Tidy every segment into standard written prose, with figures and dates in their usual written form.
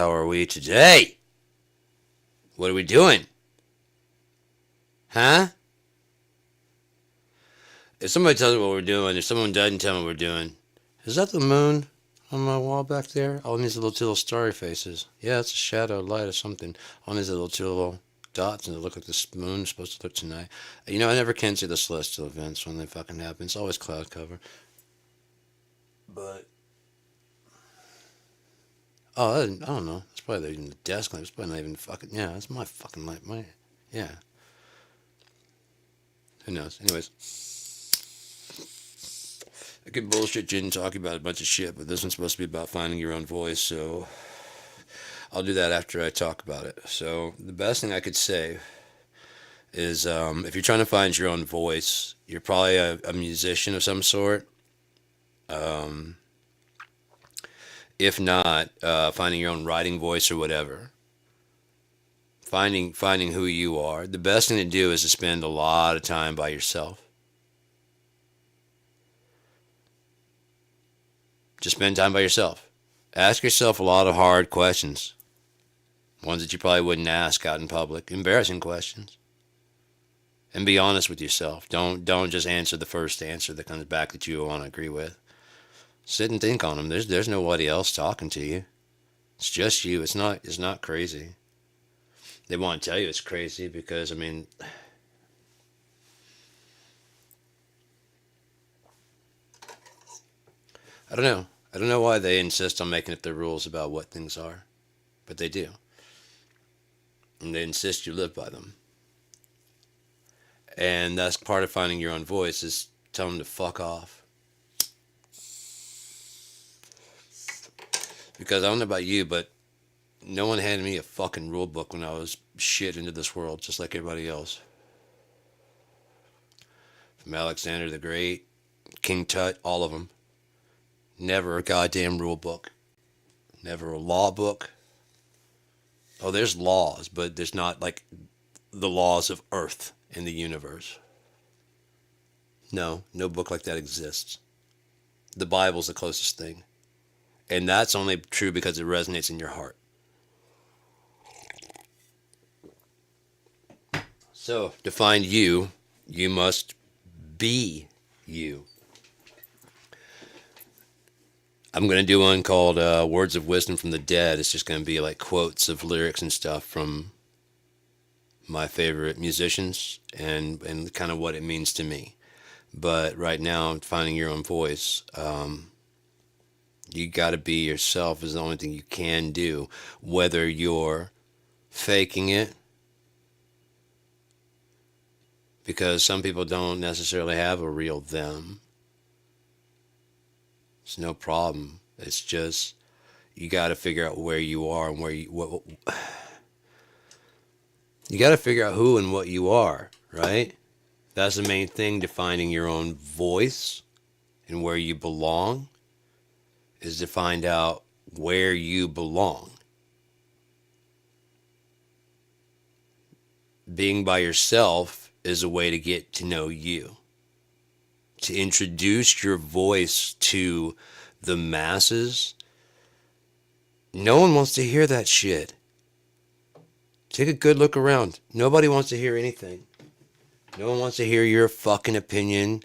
how are we today? What are we doing? Huh? If somebody tells me what we're doing, if someone doesn't tell me what we're doing, is that the moon on my wall back there? Oh, and these little two little starry faces. Yeah, it's a shadow, light, or something on these little two little dots, and it look like the moon's supposed to look tonight. You know, I never can see the celestial events when they fucking happen. It's always cloud cover. But oh, I don't know. It's probably even the desk lamp. It's probably not even fucking. Yeah, it's my fucking light. My yeah. Who knows? Anyways, I could bullshit Jen talking about a bunch of shit, but this one's supposed to be about finding your own voice, so I'll do that after I talk about it. So the best thing I could say is, if you're trying to find your own voice, you're probably a musician of some sort. Um, if not, finding your own writing voice or whatever. Finding who you are. The best thing to do is to spend a lot of time by yourself. Just spend time by yourself. Ask yourself a lot of hard questions. Ones that you probably wouldn't ask out in public. Embarrassing questions. And be honest with yourself. Don't just answer the first answer that comes back that you want to agree with. Sit and think on them. There's nobody else talking to you. It's just you. It's not crazy. They want to tell you it's crazy because, I mean, I don't know. I don't know why they insist on making up their rules about what things are, but they do. And they insist you live by them. And that's part of finding your own voice is tell them to fuck off. Because I don't know about you, but no one handed me a fucking rule book when I was shit into this world, just like everybody else. From Alexander the Great, King Tut, all of them. Never a goddamn rule book. Never a law book. Oh, there's laws, but there's not like the laws of Earth and the universe. No book like that exists. The Bible's the closest thing. And that's only true because it resonates in your heart. So, to find you, you must be you. I'm going to do one called Words of Wisdom from the Dead. It's just going to be like quotes of lyrics and stuff from my favorite musicians and kind of what it means to me. But right now, finding your own voice, you got to be yourself is the only thing you can do. Whether you're faking it, because some people don't necessarily have a real them. It's no problem. It's just you got to figure out where you are and where you got to figure out who and what you are, right? That's the main thing to finding your own voice and where you belong is to find out where you belong. Being by yourself is a way to get to know you. To introduce your voice to the masses. No one wants to hear that shit. Take a good look around. Nobody wants to hear anything. No one wants to hear your fucking opinion.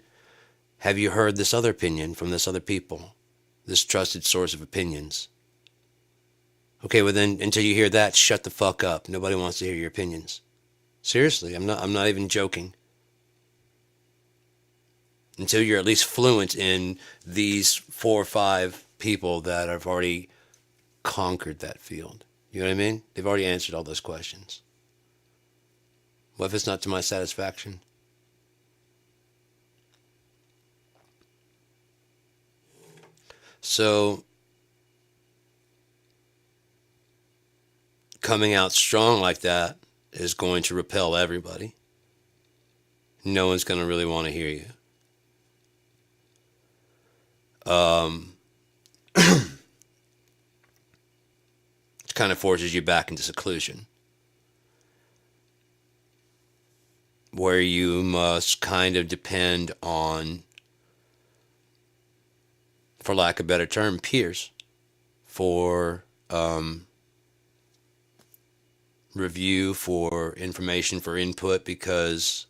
Have you heard this other opinion from this other people? This trusted source of opinions. Okay, well then, until you hear that, shut the fuck up. Nobody wants to hear your opinions. Seriously, I'm not even joking. Until you're at least fluent in these 4 or 5 people that have already conquered that field. You know what I mean? They've already answered all those questions. What if it's not to my satisfaction? So, coming out strong like that is going to repel everybody. No one's going to really want to hear you. It kind of forces you back into seclusion, where you must kind of depend on, for lack of a better term, peers for review, for information, for input, because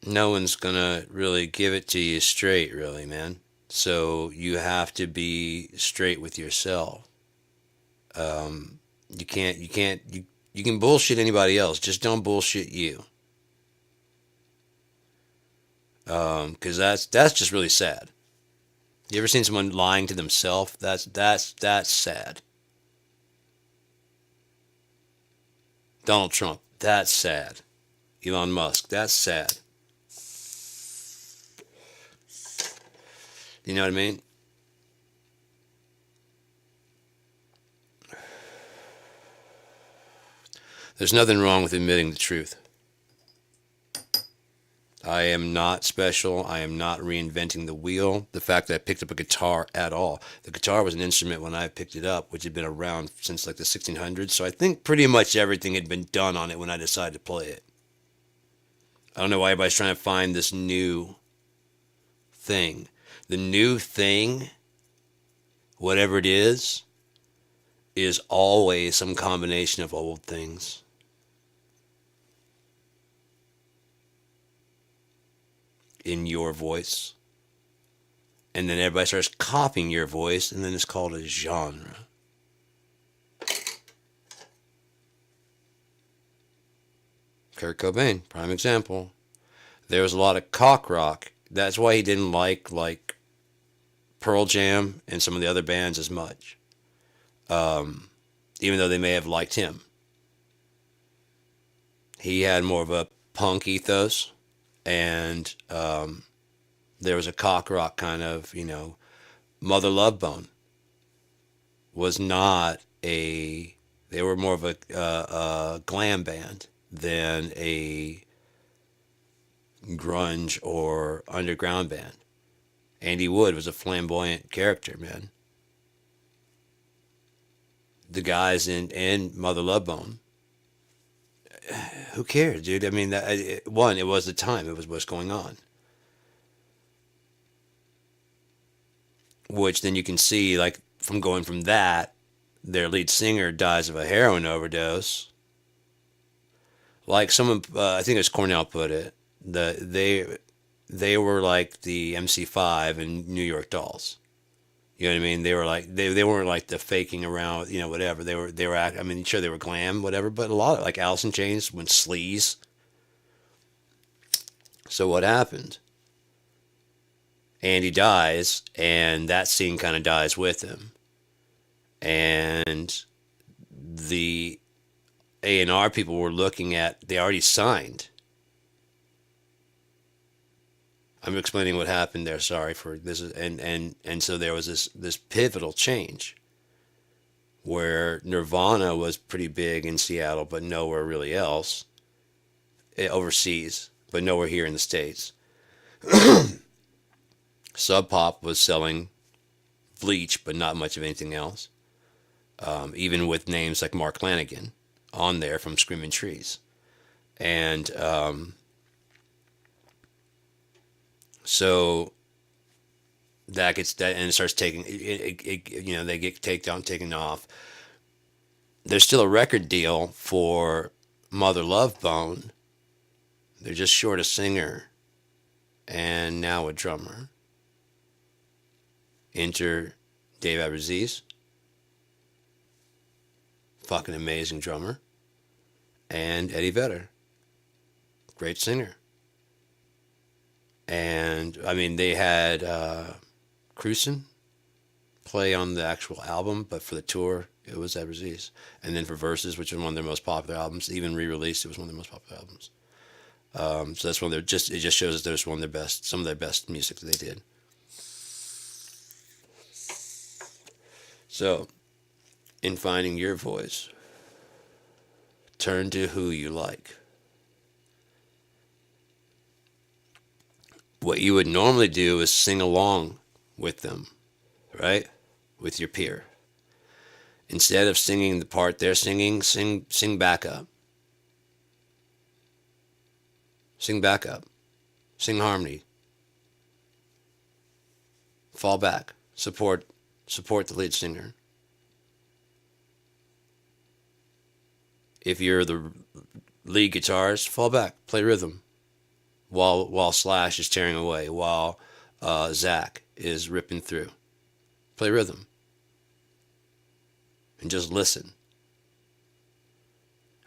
no one's gonna really give it to you straight, really, man. So you have to be straight with yourself. You can bullshit anybody else, just don't bullshit you. Because that's just really sad. You ever seen someone lying to themselves? That's sad. Donald Trump, that's sad. Elon Musk, that's sad. You know what I mean? There's nothing wrong with admitting the truth. I am not special. I am not reinventing the wheel. The fact that I picked up a guitar at all. The guitar was an instrument when I picked it up, which had been around since like the 1600s. So I think pretty much everything had been done on it when I decided to play it. I don't know why everybody's trying to find this new thing. The new thing, whatever it is always some combination of old things. In your voice. And then everybody starts copying your voice, and then it's called a genre. Kurt Cobain, prime example. There was a lot of cock rock. That's why he didn't like Pearl Jam and some of the other bands as much. Even though they may have liked him. He had more of a punk ethos, and there was a cock rock kind of, Mother Love Bone was not a, they were more of a glam band than a grunge or underground band. Andy Wood was a flamboyant character, man. The guys in Mother Love Bone, who cares, dude? I mean, one, it was the time, it was what's going on. Which then you can see, like, from going from that, their lead singer dies of a heroin overdose. Like someone, I think it was Cornell put it, they were like the MC5 and New York Dolls. You know what I mean? They were like they weren't like the faking around, whatever. They were I mean, sure they were glam, whatever, but a lot of like Alice in Chains went sleaze. So what happened? Andy dies, and that scene kind of dies with him. And the A&R people were looking at, they already signed. I'm explaining what happened there. Sorry for this. And so there was this pivotal change where Nirvana was pretty big in Seattle, but nowhere really else, overseas, but nowhere here in the States. Sub Pop was selling Bleach, but not much of anything else. Even with names like Mark Lanigan on there from Screaming Trees. And so that gets that, and it starts taking they get taken off. There's still a record deal for Mother Love Bone. They're just short a singer and now a drummer. Enter Dave Abraziz, fucking amazing drummer, and Eddie Vedder, great singer. And I mean, they had Cruisin' play on the actual album, but for the tour, it was Abraziz. And then for Verses, which was one of their most popular albums, even re-released, it was one of their most popular albums. So that's one of their, it just shows us there's one of their best, some of their best music that they did. So, in finding your voice, turn to who you like. What you would normally do is sing along with them, right? With your peer. Instead of singing the part they're singing, sing back up. Sing back up. Sing harmony. Fall back. Support the lead singer. If you're the lead guitarist, fall back, play rhythm while Slash is tearing away, while Zach is ripping through. Play rhythm and just listen.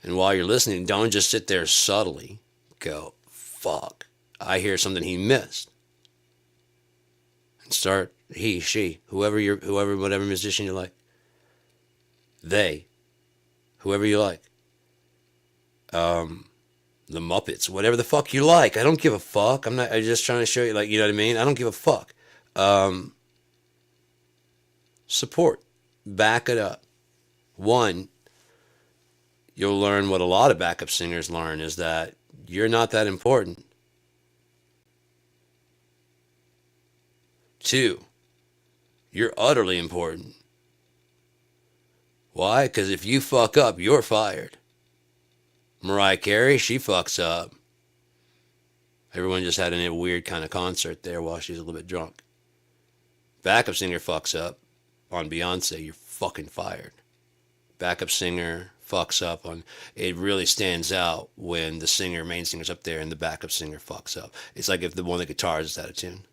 And while you're listening, don't just sit there subtly go, fuck, I hear something he missed. And start, he, she, whatever musician you like, they, whoever you like, the Muppets, whatever the fuck you like. I don't give a fuck. I'm just trying to show you, like, you know what I mean? I don't give a fuck. Support. Back it up. One, you'll learn what a lot of backup singers learn is that you're not that important. Two, you're utterly important. Why? Because if you fuck up, you're fired. Mariah Carey, she fucks up. Everyone just had a weird kind of concert there while she's a little bit drunk. Backup singer fucks up on Beyonce, you're fucking fired. Backup singer fucks up on, it really stands out when the main singer's up there and the backup singer fucks up. It's like if the one of the guitars is out of tune.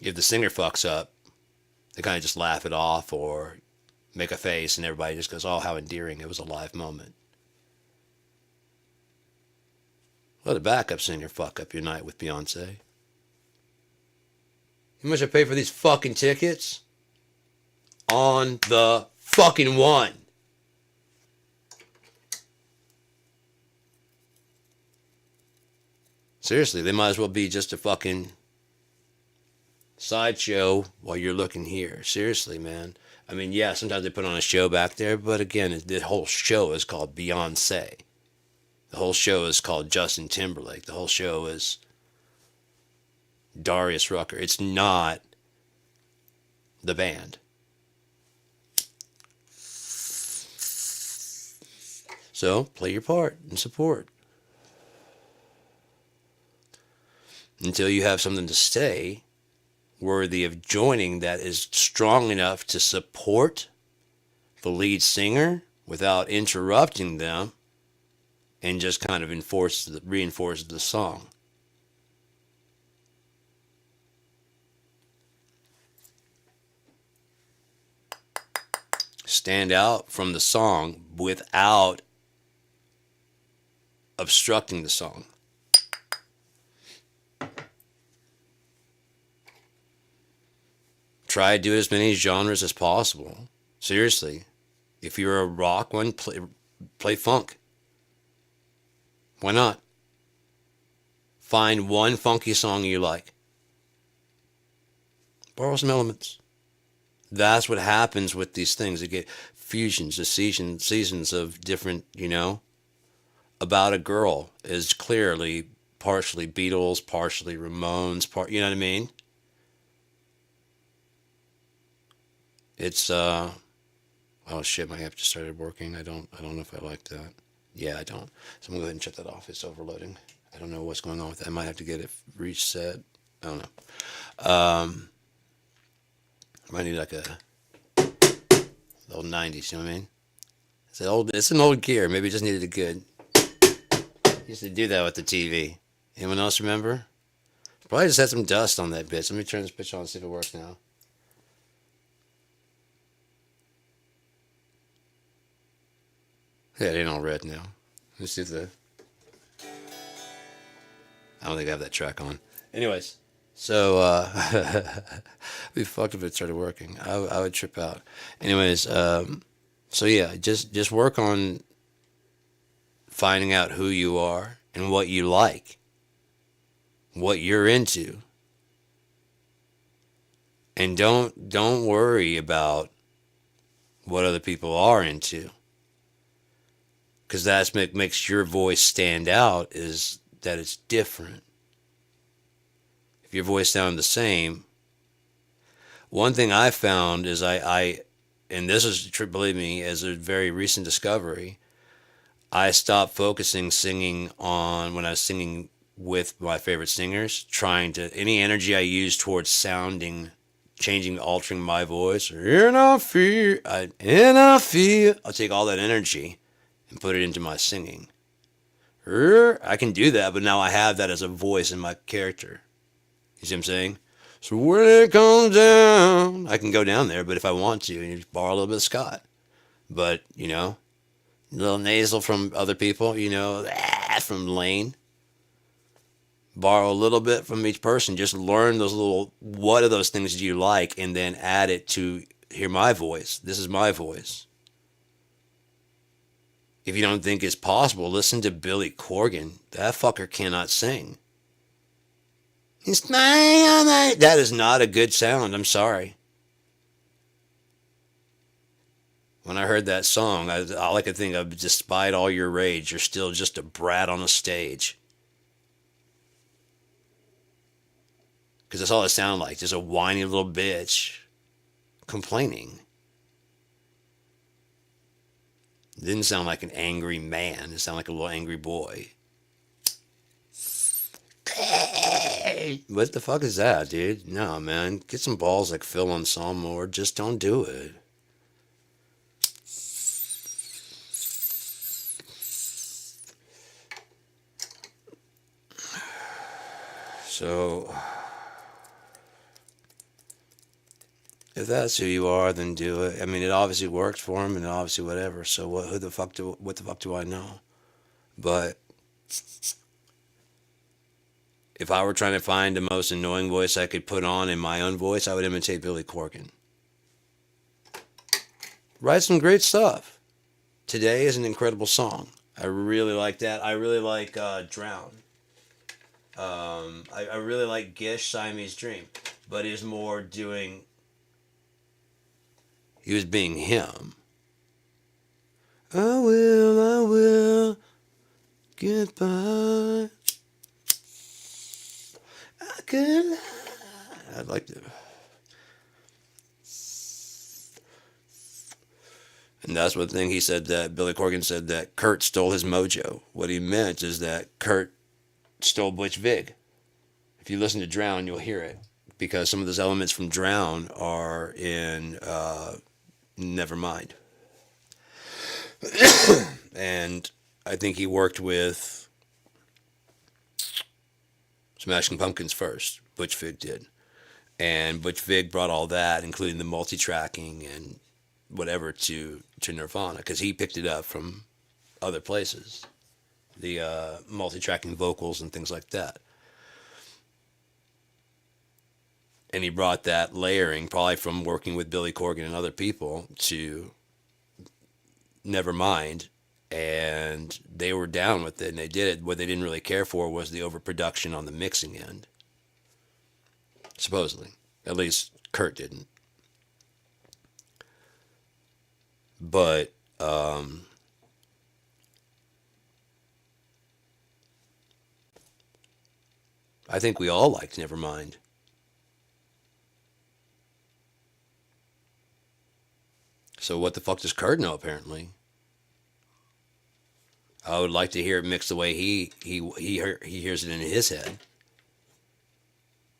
If the singer fucks up, they kind of just laugh it off or make a face and everybody just goes, oh, how endearing, it was a live moment. Let a backup singer fuck up your night with Beyonce. How much I pay for these fucking tickets? On the fucking one. Seriously, they might as well be just a fucking sideshow while you're looking here. Seriously, man. I mean, yeah, sometimes they put on a show back there, but again, the whole show is called Beyonce. The whole show is called Justin Timberlake. The whole show is Darius Rucker. It's not the band. So, play your part and support. Until you have something to say worthy of joining that is strong enough to support the lead singer without interrupting them and just kind of reinforce the song. Stand out from the song without obstructing the song. Try to do as many genres as possible. Seriously. If you're a rock one, play funk. Why not? Find one funky song you like. Borrow some elements. That's what happens with these things. You get fusions, the seasons of different, About a Girl is clearly partially Beatles, partially Ramones, you know what I mean? It's oh shit, my app just started working. I don't know if I like that. Yeah, I don't. So I'm gonna go ahead and shut that off. It's overloading. I don't know what's going on with that. I might have to get it reset. I don't know. I might need like the old 90s, you know what I mean? It's an old gear. Maybe it just needed a good. Used to do that with the TV. Anyone else remember? Probably just had some dust on that bitch. Let me turn this bitch on and see if it works now. Yeah, it ain't all red now. Let's see if I don't think I have that track on. Anyways, so we fucked if it started working. I would trip out. Anyways, so yeah, just work on finding out who you are and what you like, what you're into, and don't worry about what other people are into. Because that's what makes your voice stand out, is that it's different. If your voice sounds the same, one thing I found is and this is, believe me, as a very recent discovery, I stopped focusing singing on, when I was singing with my favorite singers, any energy I used towards sounding changing, altering my voice. And I feel, and I feel. I'll take all that energy and put it into my singing. I can do that, but now I have that as a voice in my character. You see what I'm saying? So when it comes down, I can go down there, but if I want to, you borrow a little bit of Scott. But, a little nasal from other people, from Lane. Borrow a little bit from each person. Just learn those little, what are those things do you like, and then add it to hear my voice. This is my voice. If you don't think it's possible, listen to Billy Corgan. That fucker cannot sing. It's my, that is not a good sound. I'm sorry. When I heard that song, all I could think of, despite all your rage, you're still just a brat on a stage. Because that's all it sounded like. Just a whiny little bitch complaining. It didn't sound like an angry man. It sounded like a little angry boy. What the fuck is that, dude? No, man. Get some balls like Phil on Psalm, or just don't do it. So, if that's who you are, then do it. I mean, it obviously works for him, and obviously whatever. So what? What the fuck do I know? But if I were trying to find the most annoying voice I could put on in my own voice, I would imitate Billy Corgan. Write some great stuff. Today is an incredible song. I really like that. I really like Drown. I really like Gish, Siamese Dream. But he's more doing. He was being him. I will get by. I could. I'd like to. And that's one thing he said, that Billy Corgan said that Kurt stole his mojo. What he meant is that Kurt stole Butch Vig. If you listen to Drown, you'll hear it. Because some of those elements from Drown are in Nevermind. And I think he worked with Smashing Pumpkins first. Butch Vig did. And Butch Vig brought all that, including the multi-tracking and whatever, to Nirvana, because he picked it up from other places. The multi-tracking vocals and things like that. And he brought that layering, probably from working with Billy Corgan and other people, to Nevermind. And they were down with it, and they did it. What they didn't really care for was the overproduction on the mixing end. Supposedly. At least Kurt didn't. But I think we all liked Nevermind. So what the fuck does Kurt know, apparently? I would like to hear it mixed the way he hears it in his head.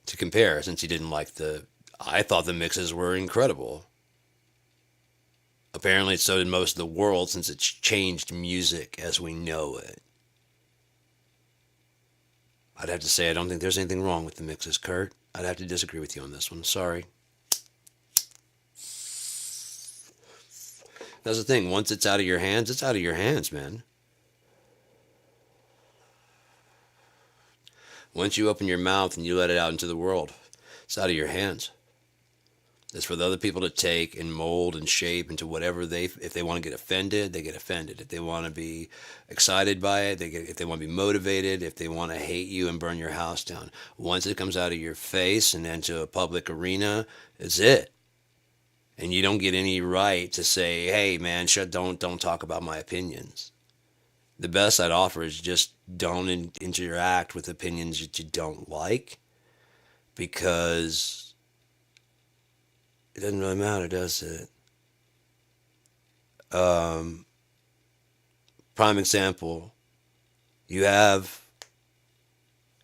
To compare, since he didn't like the... I thought the mixes were incredible. Apparently so did most of the world, since it's changed music as we know it. I'd have to say I don't think there's anything wrong with the mixes, Kurt. I'd have to disagree with you on this one. Sorry. That's the thing. Once it's out of your hands, it's out of your hands, man. Once you open your mouth and you let it out into the world, it's out of your hands. It's for the other people to take and mold and shape into whatever if they want to get offended, they get offended. If they want to be excited by it, if they want to be motivated, if they want to hate you and burn your house down. Once it comes out of your face and into a public arena, it's it. And you don't get any right to say, hey man, don't talk about my opinions. The best I'd offer is just don't interact with opinions that you don't like, because it doesn't really matter, does it? Prime example, you have,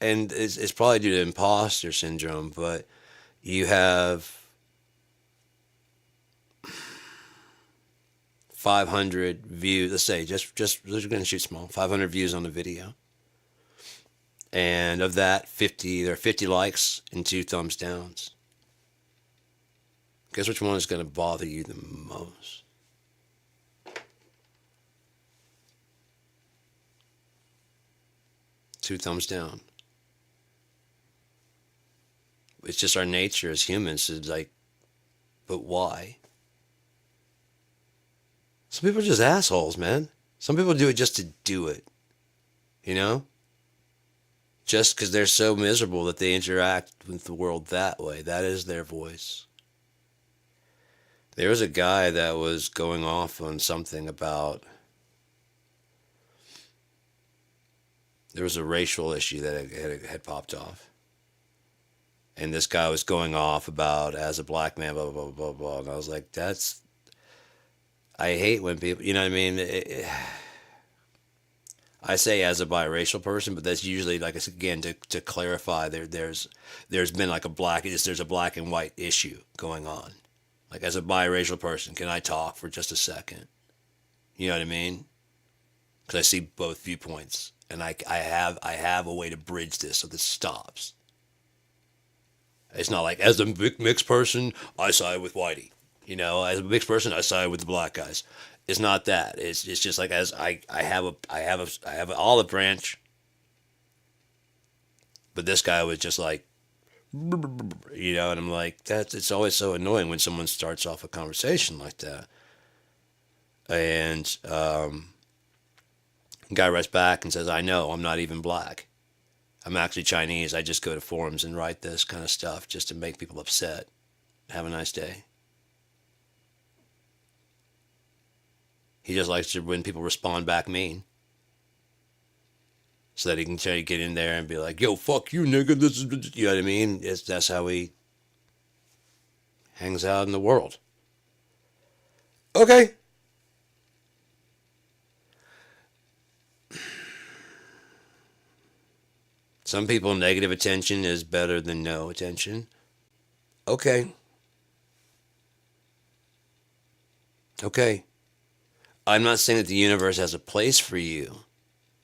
and it's probably due to imposter syndrome, but you have 500 views. Let's say just we're gonna shoot small. 500 views on the video, and of that, 50 there are 50 likes and 2 thumbs downs. Guess which one is gonna bother you the most? 2 thumbs down. It's just our nature as humans. It's like, but why? Some people are just assholes, man. Some people do it just to do it, you know? Just because they're so miserable that they interact with the world that way. That is their voice. There was a guy that was going off on something about. There was a racial issue that had popped off. And this guy was going off about, as a black man, blah, blah, blah, blah, blah. And I was like, that's. I hate when people, you know what I mean? I say as a biracial person, but that's usually, like, again, to clarify, there's been like there's a black and white issue going on. Like, as a biracial person, can I talk for just a second? You know what I mean? Because I see both viewpoints, and I have a way to bridge this so this stops. It's not like, as a mixed person, I side with Whitey. You know, as a mixed person, I side with the black guys. It's not that. It's just like, as I have an olive branch, but this guy was just like, you know, and I'm like, it's always so annoying when someone starts off a conversation like that. And guy writes back and says, I know, I'm not even black. I'm actually Chinese. I just go to forums and write this kind of stuff just to make people upset. Have a nice day. He just likes to, when people respond back mean, so that he can try to get in there and be like, yo, fuck you, nigga. This is, you know what I mean? That's how he hangs out in the world. Okay. Some people, negative attention is better than no attention. Okay. Okay. I'm not saying that the universe has a place for you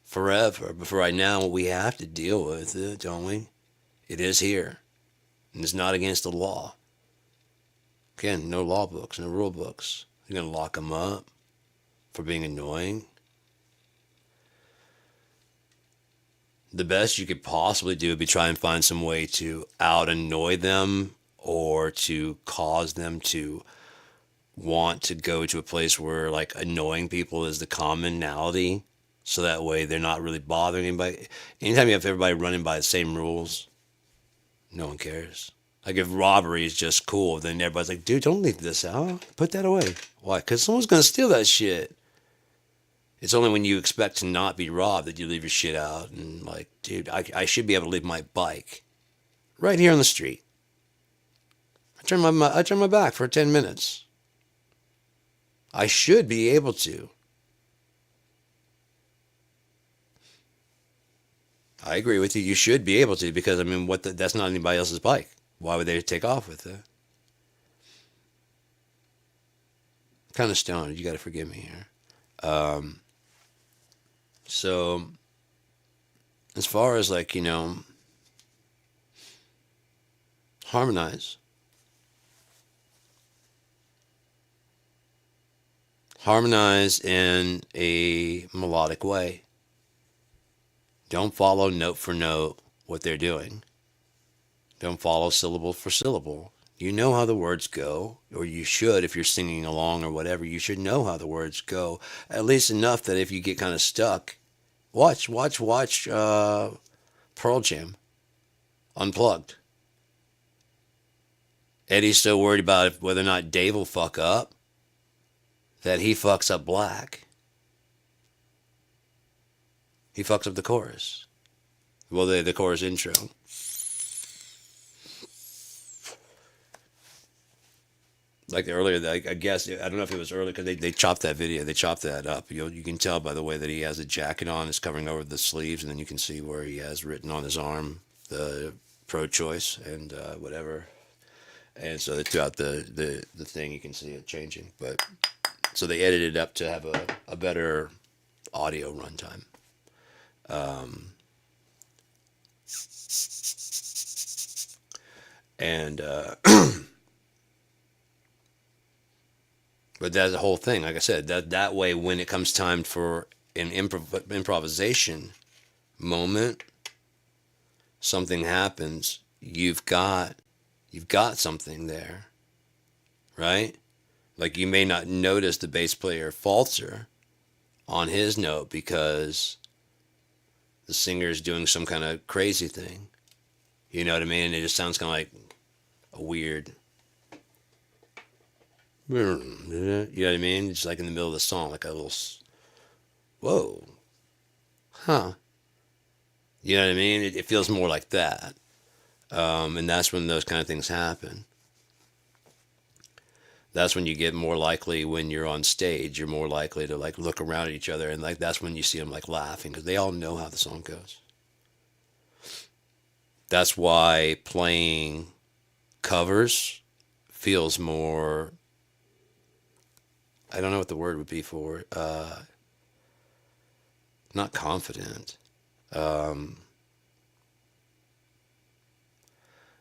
forever, but for right now, we have to deal with it, don't we? It is here, and it's not against the law. Again, no law books, no rule books. You're going to lock them up for being annoying. The best you could possibly do would be try and find some way to out annoy them, or to cause them to want to go to a place where, like, annoying people is the commonality, so that way they're not really bothering anybody. Anytime you have everybody running by the same rules, no one cares. Like, if robbery is just cool, then everybody's like, dude, don't leave this out. Put that away. Why? Because someone's going to steal that shit. It's only when you expect to not be robbed that you leave your shit out. And, like, dude, I should be able to leave my bike right here on the street. I turn my back for 10 minutes. I should be able to. I agree with you. You should be able to, because, I mean, that's not anybody else's bike. Why would they take off with it? Kind of stoned. You got to forgive me here. So, as far as, like, you know, harmonize. Harmonize in a melodic way. Don't follow note for note what they're doing. Don't follow syllable for syllable. You know how the words go, or you should if you're singing along or whatever. You should know how the words go, at least enough that if you get kind of stuck, watch Pearl Jam Unplugged. Eddie's so worried about whether or not Dave will fuck up that he fucks up Black. He fucks up the chorus. Well, the chorus intro. Like earlier, I guess, I don't know if it was early, because they chopped that video. They chopped that up. You can tell by the way that he has a jacket on. It's covering over the sleeves, and then you can see where he has written on his arm the pro-choice and whatever. And so throughout the thing, you can see it changing. But So they edited it up to have a better audio runtime. And but that's the whole thing. Like I said, that way when it comes time for an improvisation moment, something happens. You've got something there, right? Like you may not notice the bass player falter on his note because the singer is doing some kind of crazy thing. You know what I mean? It just sounds kind of like a weird. You know what I mean? It's like in the middle of the song, like a little. Whoa, huh? You know what I mean? It feels more like that, and that's when those kind of things happen. That's when you get more likely when you're on stage. You're more likely to like look around at each other, and like that's when you see them like laughing because they all know how the song goes. That's why playing covers feels more. I don't know what the word would be for. Not confident. Um,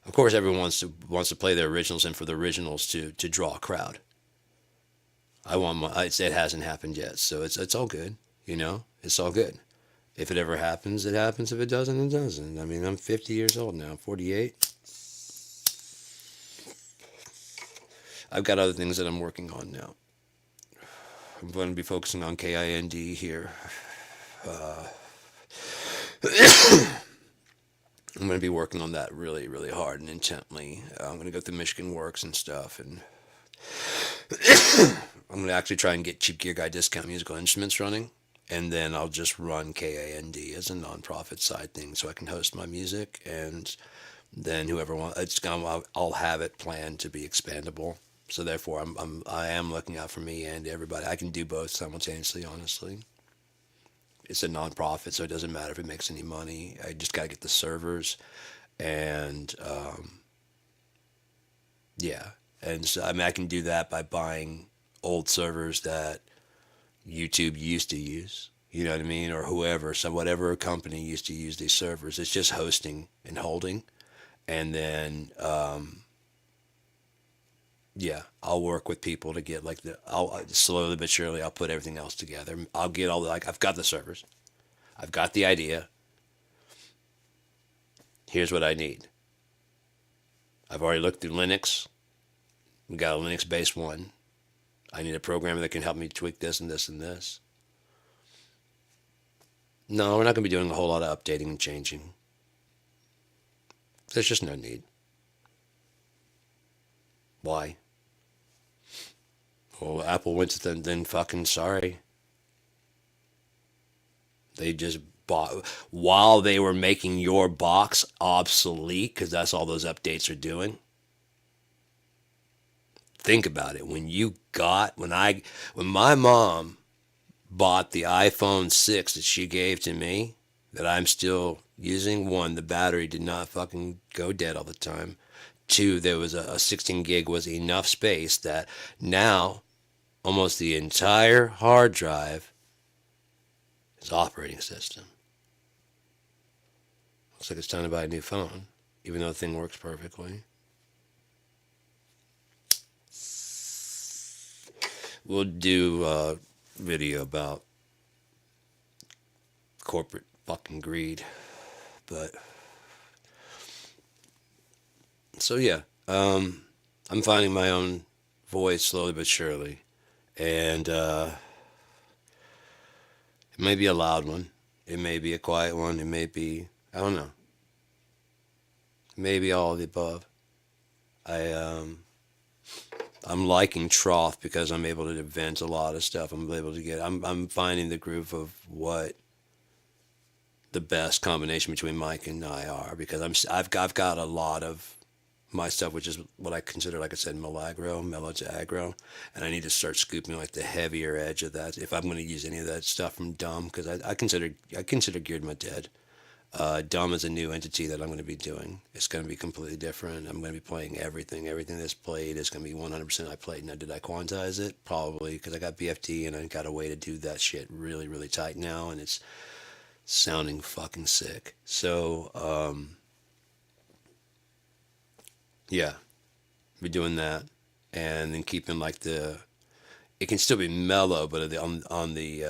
of course, everyone wants to play their originals, and for the originals to draw a crowd. I want my. It hasn't happened yet, so it's all good. You know, it's all good. If it ever happens, it happens. If it doesn't, it doesn't. I mean, I'm 50 years old now. 48. I've got other things that I'm working on now. I'm going to be focusing on KIND here. Uh, I'm going to be working on that really, really hard and intently. I'm going to go through Michigan Works and stuff, and I'm going to actually try and get Cheap Gear Guy Discount Musical Instruments running, and then I'll just run KIND as a nonprofit side thing, so I can host my music, and then whoever wants, I'll have it planned to be expandable. So therefore, I am looking out for me and everybody. I can do both simultaneously, honestly. It's a nonprofit, so it doesn't matter if it makes any money. I just got to get the servers, and yeah, and so I mean I can do that by buying old servers that YouTube used to use. You know what I mean, or whoever, so whatever company used to use these servers. It's just hosting and holding, and then yeah, I'll work with people to get like I'll slowly but surely I'll put everything else together. I'll get all the like I've got the servers, I've got the idea. Here's what I need. I've already looked through Linux. We got a Linux based one. I need a programmer that can help me tweak this and this and this. No, we're not going to be doing a whole lot of updating and changing. There's just no need. Why? Well, Apple went to them, then fucking sorry. They just bought, while they were making your box obsolete, because that's all those updates are doing. Think about it. When my mom bought the iPhone 6 that she gave to me, that I'm still using, one, the battery did not fucking go dead all the time. Two, there was a 16 gig was enough space that now almost the entire hard drive is operating system. Looks like it's time to buy a new phone, even though the thing works perfectly. We'll do a video about corporate fucking greed, but so yeah, I'm finding my own voice slowly but surely, and it may be a loud one, it may be a quiet one, it may be I don't know, maybe all of the above. I I'm liking trough because I'm able to vent a lot of stuff. I'm finding the groove of what the best combination between Mike and I are because I've got a lot of my stuff, which is what I consider, like I said, mellow to aggro, and I need to start scooping like the heavier edge of that if I'm going to use any of that stuff from Dumb because I consider Geared My Dead Dumb is a new entity that I'm going to be doing. It's going to be completely different. I'm going to be playing everything. Everything that's played is going to be 100% I played. Now, did I quantize it? Probably, because I got BFD and I got a way to do that shit really, really tight now, and it's sounding fucking sick. So, yeah, be doing that, and then keeping like the. It can still be mellow, but on the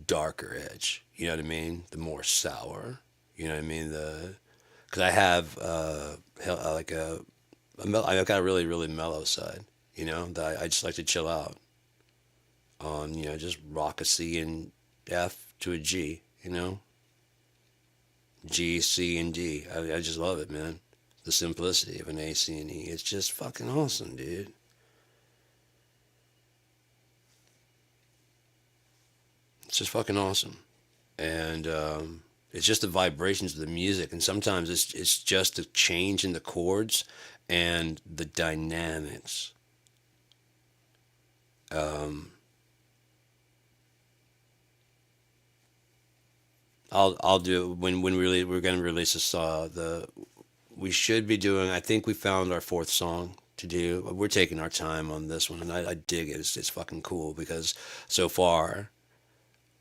darker edge. You know what I mean? The more sour. You know what I mean? The because I have like I've got a really really mellow side. You know that I just like to chill out on. You know, just rock a C and F to a G. You know, G, C, and D. I just love it, man. The simplicity of an A, C, and E. It's just fucking awesome, dude. It's just fucking awesome. And it's just the vibrations of the music. And sometimes it's just the change in the chords and the dynamics. Um, I'll do when we're gonna release this. The we should be doing. I think we found our fourth song to do. We're taking our time on this one, and I dig it. It's fucking cool because so far,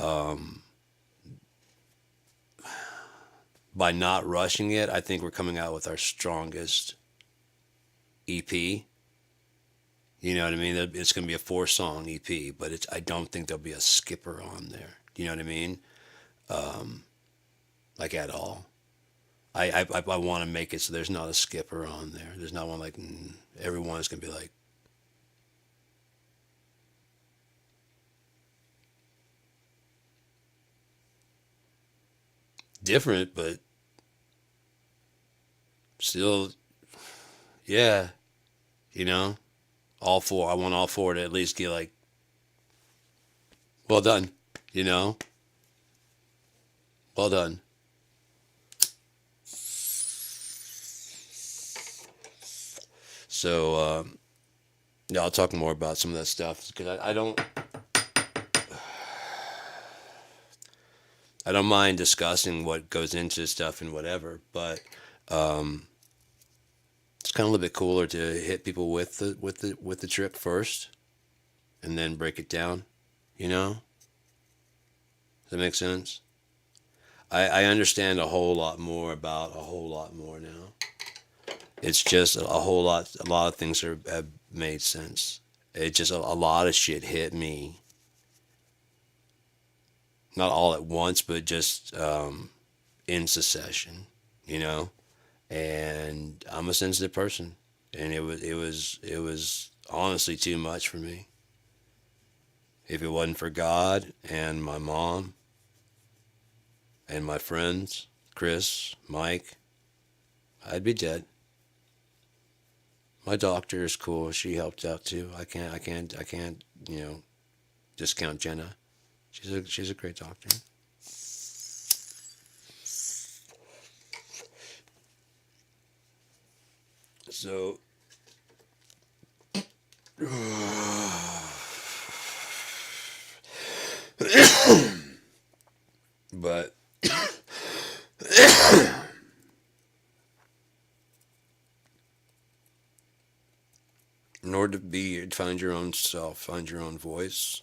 um, by not rushing it, I think we're coming out with our strongest EP. You know what I mean? It's going to be a four-song EP, but I don't think there'll be a skipper on there. You know what I mean? Um, like at all. I want to make it so there's not a skipper on there. There's not one like everyone's going to be like different, but still, yeah. You know, all four. I want all four to at least get like, well done. You know, well done. So yeah, I'll talk more about some of that stuff because I don't mind discussing what goes into stuff and whatever, but um, it's kind of a little bit cooler to hit people with the trick first and then break it down. You know, does that make sense? I understand a whole lot more about a whole lot more now. It's just a whole lot. A lot of things have made sense. It just a lot of shit hit me, not all at once, but just in succession. You know, and I'm a sensitive person, and it was honestly too much for me. If it wasn't for God and my mom and my friends, Chris, Mike, I'd be dead. My doctor is cool. She helped out too. I can't, discount Jenna. She's a great doctor. So, but in order to find your own self, find your own voice,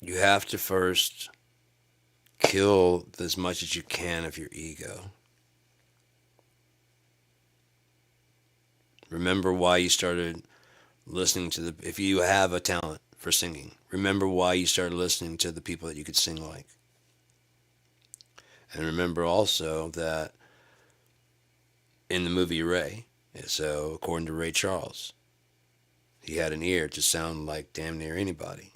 you have to first kill as much as you can of your ego. Remember why you started listening to if you have a talent for singing, remember why you started listening to the people that you could sing like. And remember also that in the movie Ray, so according to Ray Charles, he had an ear to sound like damn near anybody.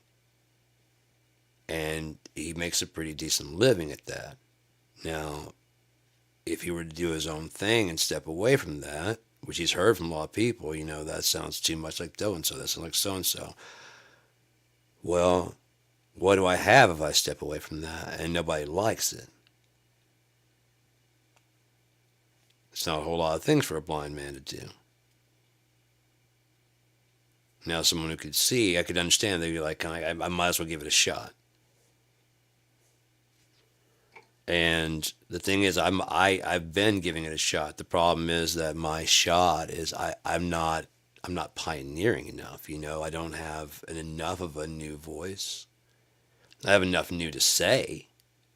And he makes a pretty decent living at that. Now, if he were to do his own thing and step away from that, which he's heard from a lot of people, that sounds too much like so and so, that sounds like so and so. Well, what do I have if I step away from that and nobody likes it? It's not a whole lot of things for a blind man to do. Now, someone who could see, I could understand. They'd be like, I might as well give it a shot. And the thing is, I've been giving it a shot. The problem is that my shot is I'm not pioneering enough. I don't have enough of a new voice. I have enough new to say,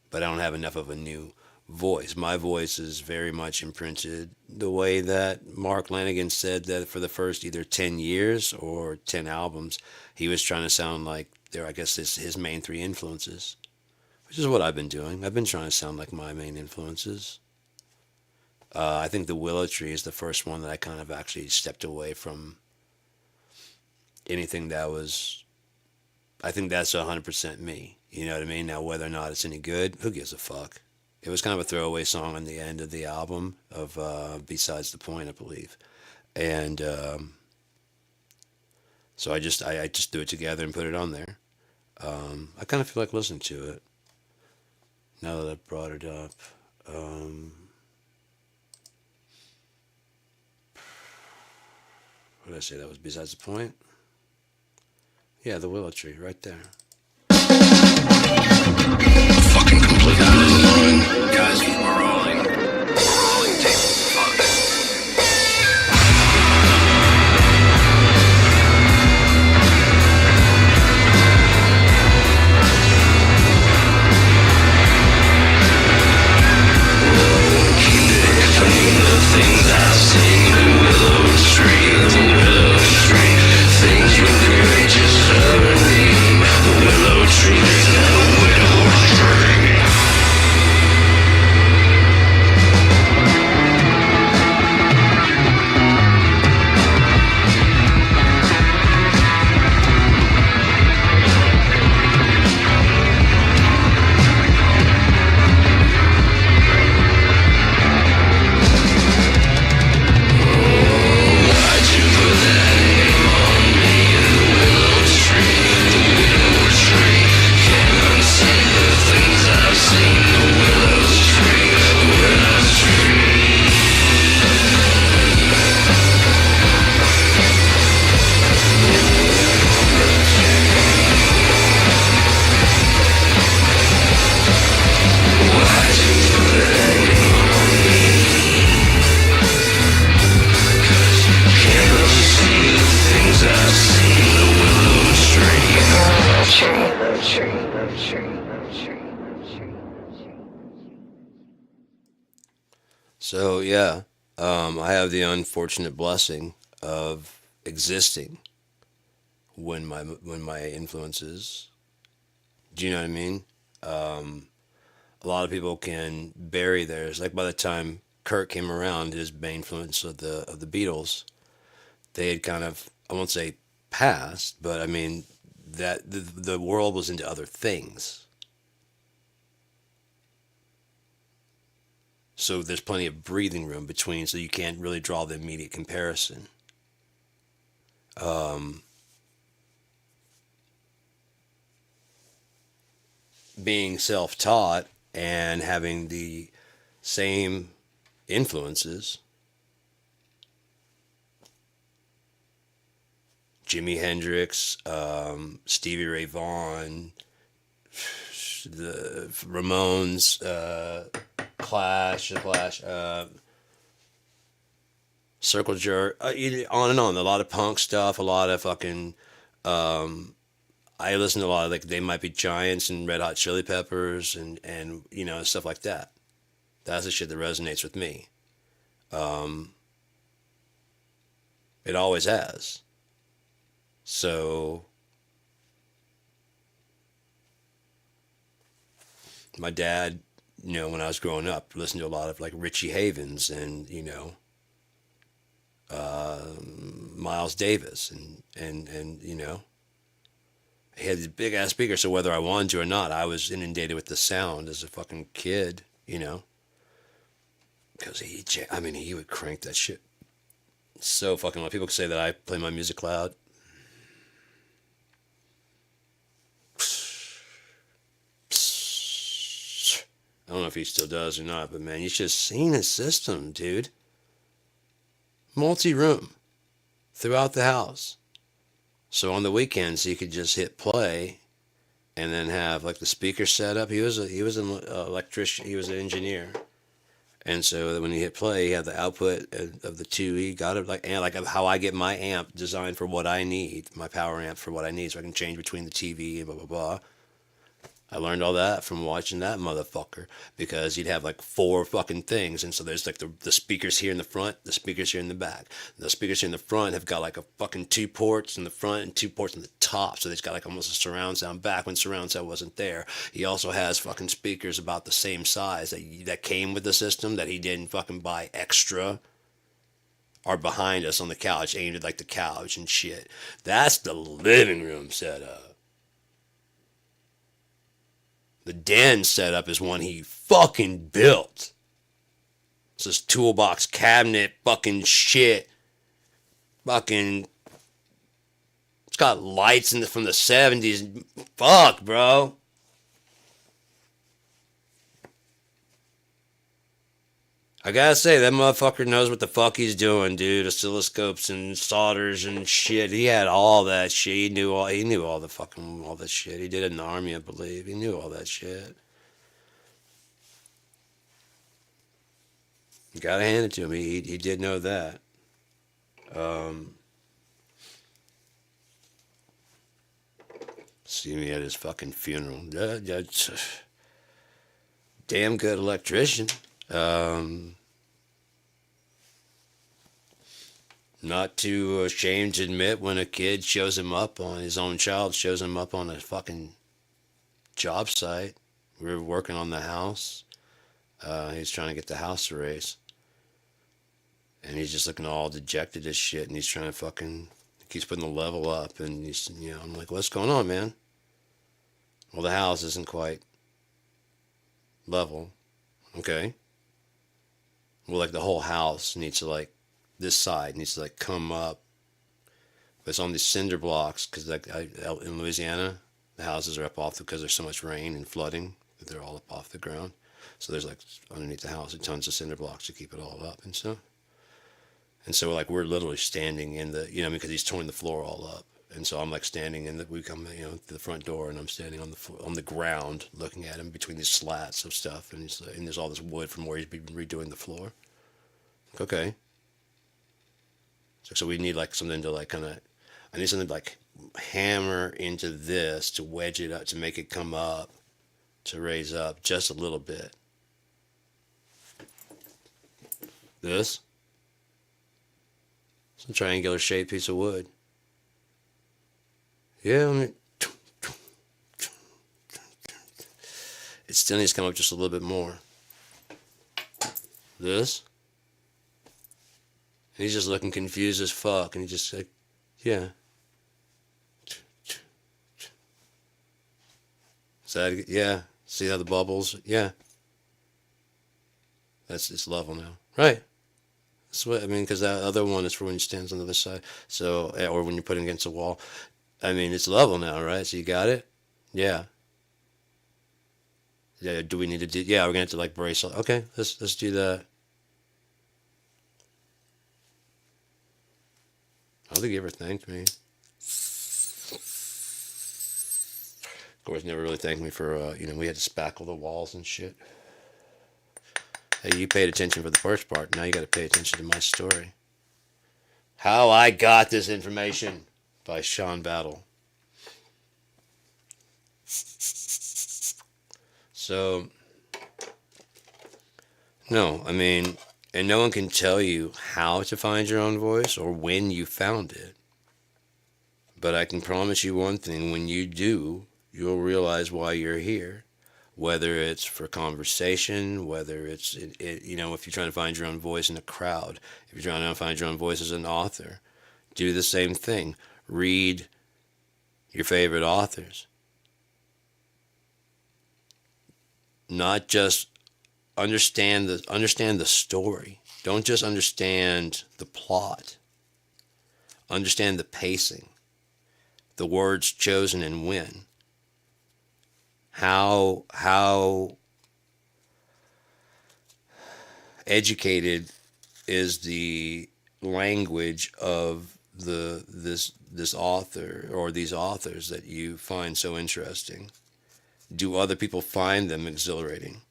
but I don't have enough of a new voice. My voice is very much imprinted the way that Mark Lanigan said that for the first either 10 years or 10 albums, he was trying to sound like I guess, his main three influences, which is what I've been doing. I've been trying to sound like my main influences. I think the Willow Tree is the first one that I kind of actually stepped away from anything that was. I think that's 100% me. You know what I mean? Now, whether or not it's any good, who gives a fuck? It was kind of a throwaway song on the end of the album of Besides the Point, I believe. And so I just threw it together and put it on there. I kind of feel like listening to it now that I've brought it up. What did I say? That was Besides the Point? Yeah, the Willow Tree, right there. Fucking completely rolling. Guys, we're rolling. We're rolling tape. Fuck. Keep it clean, the things I've seen. The willow tree, the willow tree. Things you fear just hurt me. The willow tree, the willow tree. Why'd you put that name on me? The willow tree, the willow tree. Can't unsee the things I've seen. The willow tree, the willow tree. Why'd you put that name on me? 'Cause you can't unsee the things I've seen. The willow tree. So yeah, I have the unfortunate blessing of existing when my influences. Do you know what I mean? A lot of people can bury theirs. Like by the time Kurt came around, his main influence of the Beatles, they had kind of, I won't say passed, but I mean that the world was into other things. So there's plenty of breathing room between, so you can't really draw the immediate comparison. Um, Being self-taught and having the same influences, Jimi Hendrix, Stevie Ray Vaughan, the Ramones, Clash, Circle Jerk, on and on. A lot of punk stuff, a lot of fucking. I listen to a lot of like They Might Be Giants and Red Hot Chili Peppers and stuff like that. That's the shit that resonates with me. Um, it always has. So my dad, when I was growing up, listened to a lot of like Richie Havens and Miles Davis and he had these big ass speakers. So whether I wanted to or not, I was inundated with the sound as a fucking kid, because he would crank that shit so fucking loud. People say that I play my music loud. I don't know if he still does or not, but man, you should have seen his system, dude. Multi-room throughout the house. So on the weekends, he could just hit play and then have like the speaker set up. He was an electrician. He was an engineer. And so that when you hit play, you have the output of the two. He got it like how I get my amp designed for what I need, my power amp for what I need, so I can change between the TV and blah blah blah. I learned all that from watching that motherfucker because he'd have like four fucking things. And so there's like the speakers here in the front, the speakers here in the back. The speakers here in the front have got like a fucking two ports in the front and two ports in the top. So they've got like almost a surround sound back when surround sound wasn't there. He also has fucking speakers about the same size that came with the system that he didn't fucking buy extra are behind us on the couch, aimed at like the couch and shit. That's the living room setup. The den setup is one he fucking built. It's this toolbox cabinet fucking shit. Fucking. It's got lights from the 70s. Fuck, bro. I gotta say, that motherfucker knows what the fuck he's doing, dude. Oscilloscopes and solders and shit. He had all that shit. He knew all the fucking, all that shit. He did it in the army, I believe. He knew all that shit. You gotta hand it to him. He did know that. See me at his fucking funeral. That's damn good electrician. Not too ashamed to admit when a kid shows him up on his own child, shows him up on a fucking job site. We were working on the house. He's trying to get the house to raise. And he's just looking all dejected as shit. And he's trying to fucking, he keeps putting the level up. And he's, I'm like, what's going on, man? Well, the house isn't quite level. Okay. Well, like the whole house needs to like, this side needs to like come up. But it's on these cinder blocks because like in Louisiana, the houses are up off because there's so much rain and flooding that they're all up off the ground. So there's like underneath the house, tons of cinder blocks to keep it all up and stuff. And so like we're literally standing in the, because he's torn the floor all up. And so I'm like standing in we come, to the front door, and I'm standing on the ground looking at him between these slats of stuff, and there's all this wood from where he's been redoing the floor. Like, okay. So we need like something to like I need something to like hammer into this to wedge it up to make it come up, to raise up just a little bit. This. It's a triangular shaped piece of wood. Yeah, I mean, it still needs to come up just a little bit more. This. And he's just looking confused as fuck, and he just like, yeah. Is that, yeah. See how the bubbles, yeah. That's it's level now, right? That's what I mean, because that other one is for when you stand on the other side, so or when you're putting against a wall. I mean, it's level now, right? So you got it, yeah. Yeah. Do we need to do? Yeah, we're gonna have to like brace. Okay, let's do that. I don't think he ever thanked me. Of course, never really thanked me for, we had to spackle the walls and shit. Hey, you paid attention for the first part. Now you got to pay attention to my story. How I Got This Information by Sean Battle. So, no, I mean, and no one can tell you how to find your own voice or when you found it. But I can promise you one thing, when you do, you'll realize why you're here. Whether it's for conversation, whether it's, if you're trying to find your own voice in a crowd, if you're trying to find your own voice as an author, do the same thing. Read your favorite authors. Not just understand the story. Don't just understand the plot. Understand the pacing, the words chosen and when. How educated is the language of this author or these authors that you find so interesting? Do other people find them exhilarating?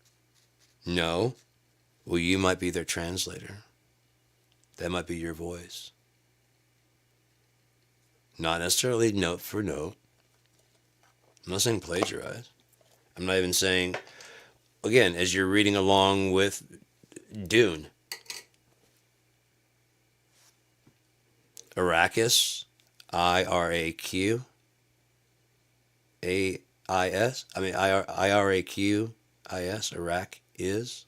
No? Well, you might be their translator. That might be your voice. Not necessarily note for note. I'm not saying plagiarize. I'm not even saying, again, as you're reading along with Dune, Arrakis, Iraqais, I mean Iraqis, Iraq is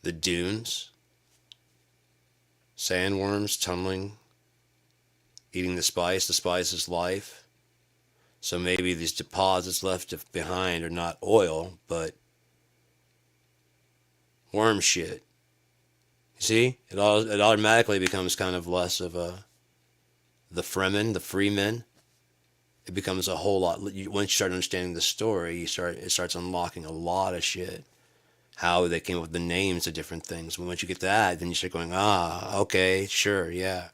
the dunes, sandworms tunneling, eating the spice. The spice is life. So maybe these deposits left behind are not oil, but worm shit. See, it automatically becomes kind of less of the Fremen, the Freemen. It becomes a whole lot. Once you start understanding the story, it starts unlocking a lot of shit. How they came up with the names of different things. But once you get that, then you start going, okay, sure, yeah.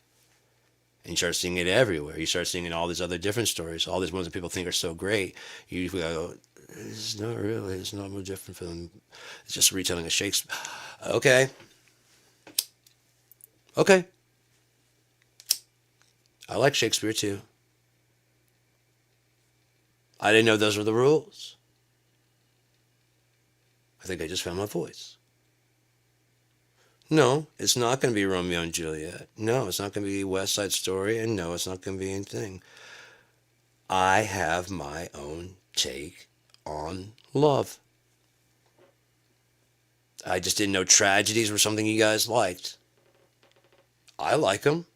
And you start seeing it everywhere. You start seeing it in all these other different stories, all these ones that people think are so great. You go, it's not really. It's not much different from them. It's just a retelling of Shakespeare. Okay. Okay. I like Shakespeare too. I didn't know those were the rules. I think I just found my voice. No, it's not going to be Romeo and Juliet. No, it's not going to be West Side Story. And no, it's not going to be anything. I have my own take on love. I just didn't know tragedies were something you guys liked. I like them.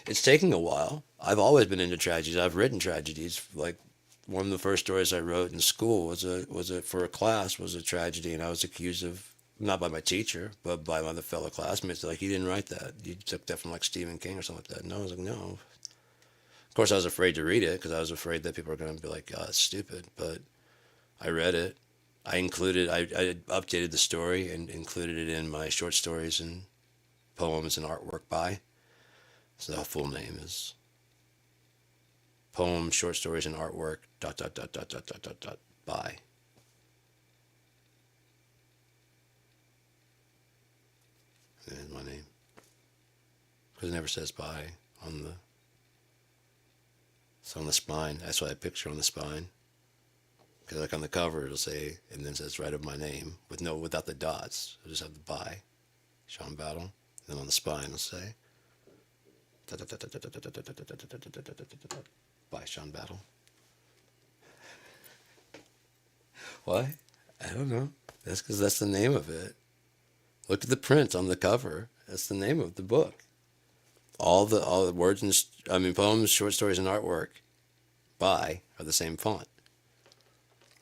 It's taking a while. I've always been into tragedies. I've written tragedies. Like one of the first stories I wrote in school was for a class was a tragedy, and I was accused of, not by my teacher, but by my other fellow classmates. They're like, you didn't write that. You took that from like Stephen King or something like that. No, I was like, no. Of course, I was afraid to read it because I was afraid that people were going to be like, oh, it's stupid. But I read it. I updated the story and included it in my short stories and poems and artwork by. So the full name is Poems, Short Stories, and Artwork, dot, dot, dot, dot, dot, dot, dot, dot, by. And my name. Because it never says by on the, it's on the spine. That's why I picture on the spine. Because like on the cover it'll say, and then it says right of my name, without the dots. It'll just have the by, Sean Battle. Then on the spine it'll say, by Sean Battle. Why? I don't know. That's because that's the name of it. Look at the print on the cover. That's the name of the book. All the words and poems, short stories, and artwork by are the same font.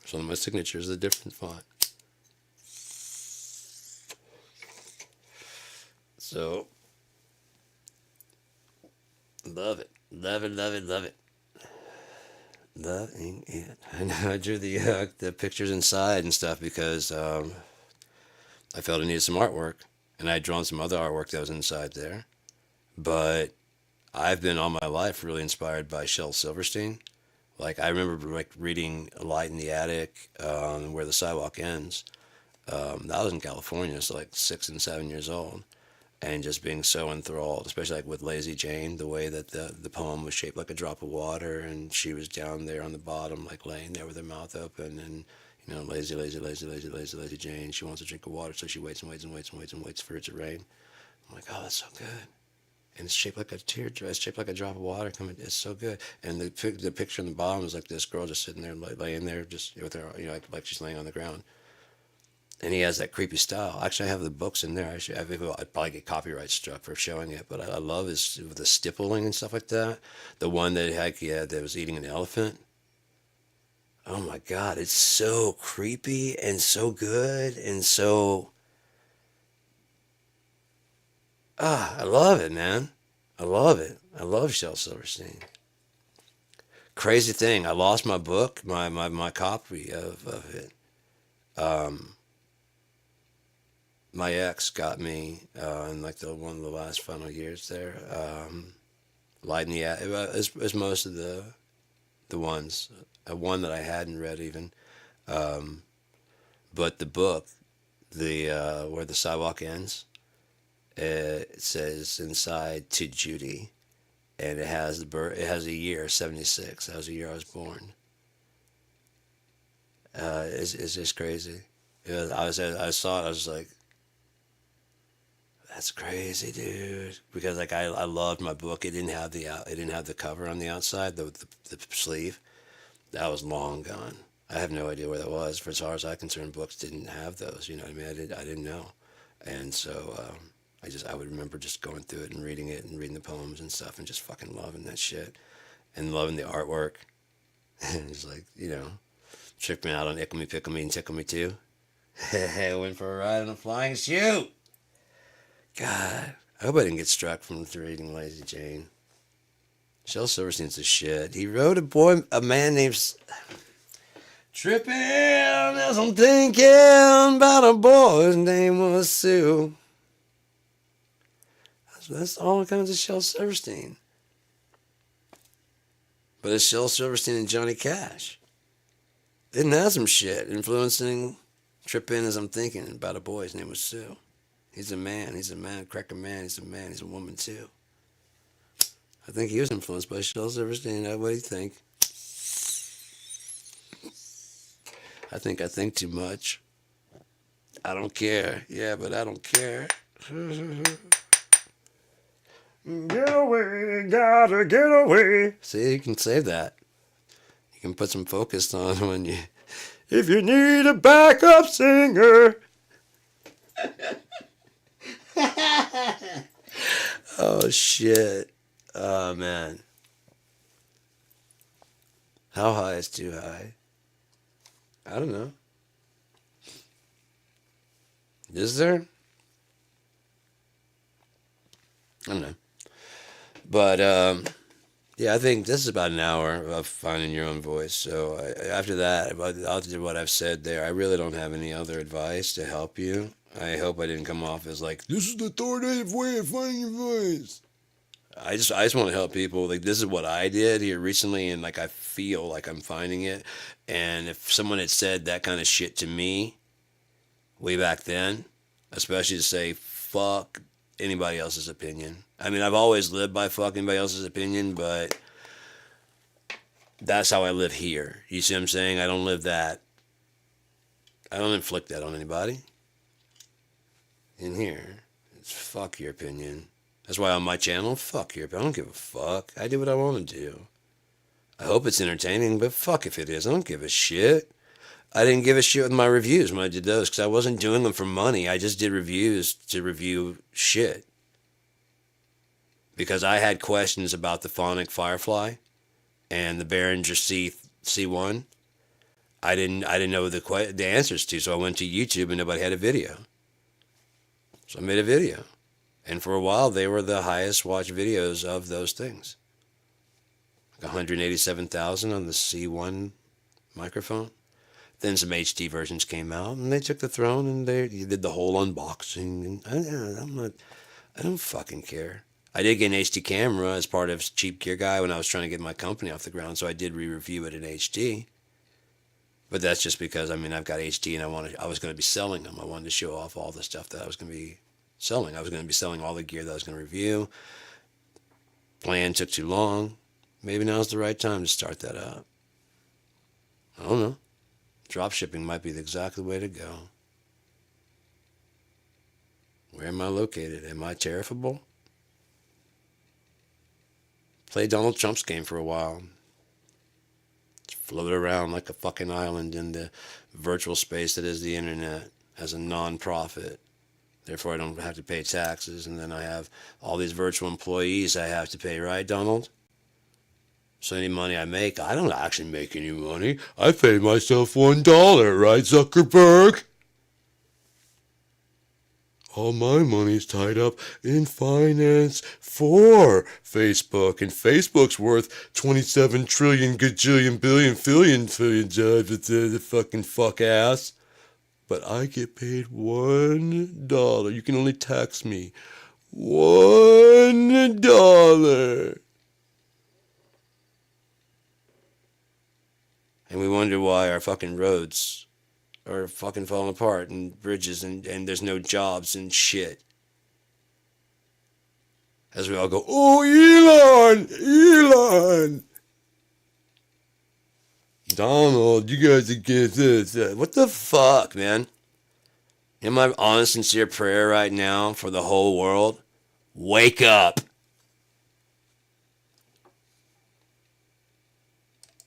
So my signature is a different font. So love it. Love it, love it, love it. Loving it. I know I drew the pictures inside and stuff because I felt I needed some artwork. And I had drawn some other artwork that was inside there. But I've been all my life really inspired by Shel Silverstein. Like I remember like reading Light in the Attic, Where the Sidewalk Ends. That was in California, so like 6 and 7 years old. And just being so enthralled, especially like with Lazy Jane, the way that the poem was shaped like a drop of water, and she was down there on the bottom, like laying there with her mouth open, and lazy, lazy, lazy, lazy, lazy, lazy Jane. She wants a drink of water, so she waits and waits and waits and waits and waits for it to rain. I'm like, oh, that's so good. And it's shaped like a teardrop. It's shaped like a drop of water coming. It's so good. And the picture on the bottom is like this girl just sitting there, laying there, just with her, like she's laying on the ground. And he has that creepy style. Actually, I have the books in there. I'd probably get copyright struck for showing it, but I love his the stippling and stuff like that. The one that was eating an elephant. Oh my God, it's so creepy and so good and so. I love it, man. I love it. I love Shel Silverstein. Crazy thing, I lost my book, my copy of it. My ex got me in like the one of the last final years there. Lighting the it's most of the ones. One that I hadn't read even, but the book, the where the sidewalk ends, it says inside to Judy, and it has the birth. It has a year 76. That was the year I was born. It's just crazy. I saw it. I was like, that's crazy, dude. Because like I loved my book. It didn't have the cover on the outside, the sleeve. That was long gone. I have no idea where that was. For as far as I'm concerned, books didn't have those. You know what I mean? I didn't know, and so I would remember just going through it and reading the poems and stuff and just fucking loving that shit and loving the artwork. And it's like, tricked me out on Ickle Me, Pickle Me, and Tickle Me Too. I went for a ride on a flying shoe. God, I hope I didn't get struck from reading Lazy Jane. Shel Silverstein's the shit. He wrote a man named Tripping as I'm thinking about a boy's name was Sue. That's all kinds of Shel Silverstein. But it's Shel Silverstein and Johnny Cash. They didn't have some shit influencing Tripping as I'm thinking about a boy's name was Sue. He's a man, cracker man, he's a man, he's a woman too. I think he was influenced by Shel Silverstein. What do you think? I think too much. I don't care. Yeah, but I don't care. Get away, gotta get away. See, you can save that. You can put some focus on when you... If you need a backup singer. Oh, shit. Oh, man. How high is too high? I don't know. Is there? I don't know. But, yeah, I think this is about an hour of finding your own voice. So after that, after what I've said there, I really don't have any other advice to help you. I hope I didn't come off as like, this is the authoritative way of finding your voice. I just want to help people. Like, this is what I did here recently, and like I feel like I'm finding it. And if someone had said that kind of shit to me way back then, especially to say fuck anybody else's opinion. I mean, I've always lived by fuck anybody else's opinion, but that's how I live here. You see what I'm saying? I don't live that. I don't inflict that on anybody. In here, it's fuck your opinion. That's why on my channel, fuck your opinion. I don't give a fuck. I do what I want to do. I hope it's entertaining, but fuck if it is. I don't give a shit. I didn't give a shit with my reviews when I did those because I wasn't doing them for money. I just did reviews to review shit. Because I had questions about the phonic Firefly and the Behringer C1. I didn't know the answers to, so I went to YouTube and nobody had a video. So I made a video. And for a while, they were the highest watched videos of those things. Like 187,000 on the C1 microphone. Then some HD versions came out, and they took the throne, and they did the whole unboxing. And I don't fucking care. I did get an HD camera as part of Cheap Gear Guy when I was trying to get my company off the ground, so I did re-review it in HD. But that's just because, I mean, I've got HD, and I was going to be selling them. I wanted to show off all the stuff that I was going to be selling. I was going to be selling all the gear that I was going to review. Plan took too long. Maybe now's the right time to start that up. I don't know. Drop shipping might be exactly the way to go. Where am I located? Am I terrifiable? Played Donald Trump's game for a while. Just float around like a fucking island in the virtual space that is the internet as a non-profit. Therefore, I don't have to pay taxes, and then I have all these virtual employees I have to pay, right, Donald? So any money I make, I don't actually make any money. I pay myself $1, right, Zuckerberg? All my money's tied up in finance for Facebook, and Facebook's worth 27 trillion, gajillion, billion, the fucking fuck ass. but I get paid $1. You can only tax me $1. And we wonder why our fucking roads are fucking falling apart and bridges and there's no jobs and shit. As we all go, oh, Elon! Donald, you guys against this. What the fuck, man? In my honest, sincere prayer right now for the whole world, wake up.